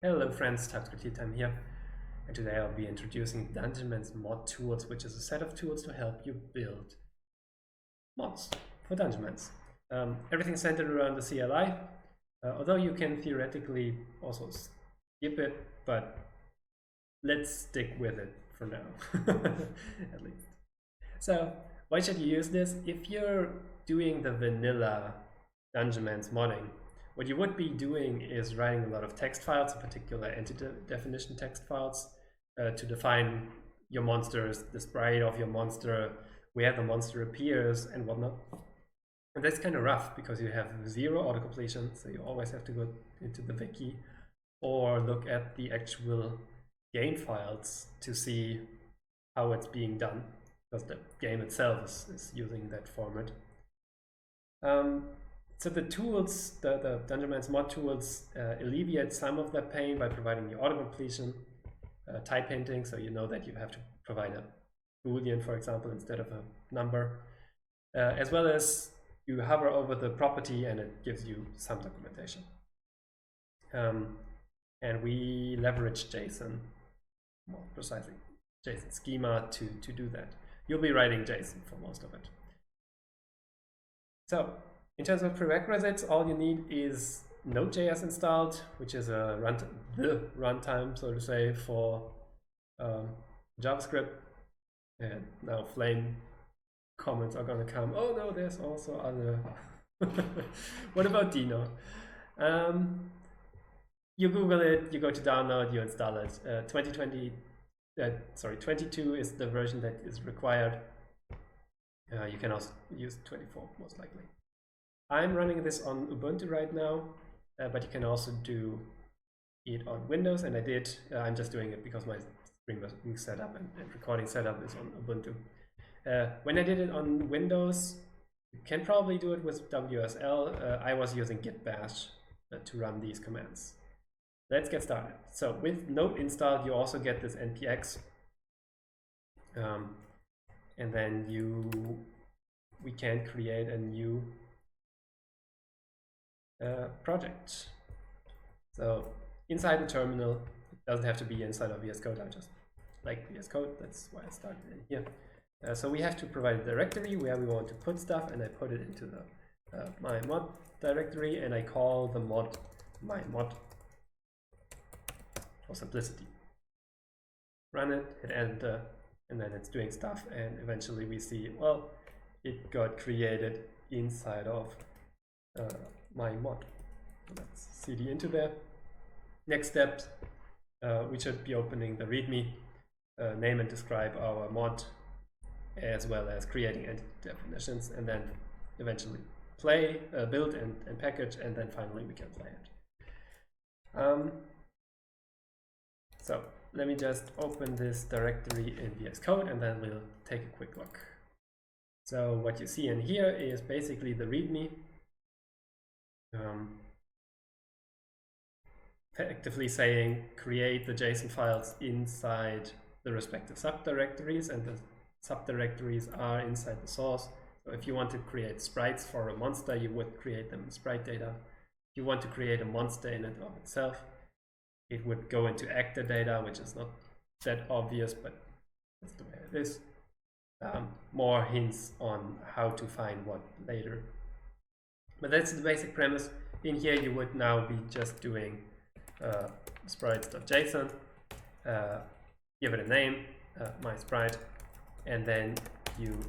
Hello friends, TypeScript Tea Time here, and today I'll be introducing Dungeonmans mod tools, which is a set of tools to help you build mods for Dungeonmans. Everything's centered around the CLI, although you can theoretically also skip it, but let's stick with it for now, at least. So, why should you use this? If you're doing the vanilla Dungeonmans modding, what you would be doing is writing a lot of text files, in particular entity definition text files, to define your monsters, the sprite of your monster, where the monster appears, and whatnot. And that's kind of rough because you have zero autocompletion, so you always have to go into the wiki or look at the actual game files to see how it's being done, because the game itself is using that format. So the tools, the Dungeonmans mod tools, alleviate some of that pain by providing you autocompletion, type hinting, so you know that you have to provide a Boolean, for example, instead of a number, as well as you hover over the property and it gives you some documentation. And we leverage JSON, more precisely, JSON schema to do that. You'll be writing JSON for most of it. So, in terms of prerequisites, all you need is Node.js installed, which is the runtime, so to say, for JavaScript. And now Flame comments are going to come. Oh no, there's also other. What about Dino? You Google it, you go to download, you install it. 22 is the version that is required. You can also use 24, most likely. I'm running this on Ubuntu right now, but you can also do it on Windows, and I did. I'm just doing it because my streaming setup and recording setup is on Ubuntu. When I did it on Windows, you can probably do it with WSL. I was using git bash to run these commands. Let's get started. So with Node installed, you also get this npx, and then we can create a new project. So inside the terminal, it doesn't have to be inside of VS Code. I just like VS Code, that's why I started in here. So we have to provide a directory where we want to put stuff, and I put it into the my mod directory, and I call the mod my mod for simplicity. Run it, hit enter, and then it's doing stuff, and eventually we see, well, it got created inside of my mod. Let's cd into there. Next steps, we should be opening the README, name and describe our mod, as well as creating entity definitions, and then eventually play, build and package, and then finally we can play it. So let me just open this directory in VS Code, and then we'll take a quick look. So what you see in here is basically the README, effectively saying create the JSON files inside the respective subdirectories, and the subdirectories are inside the source. So if you want to create sprites for a monster, you would create them in sprite data. If you want to create a monster in and of itself, it would go into actor data, which is not that obvious, but that's the way it is. More hints on how to find what later. But that's the basic premise. In here, you would now be just doing sprites.json, give it a name, my sprite, and then you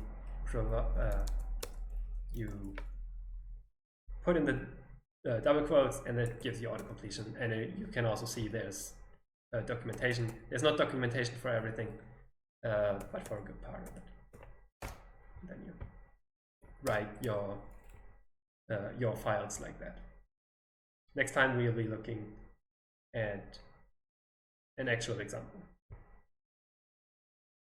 put in the double quotes, and that gives you autocompletion. And you can also see there's documentation. There's not documentation for everything, but for a good part of it. And then you write your files like that. Next time we'll be looking at an actual example.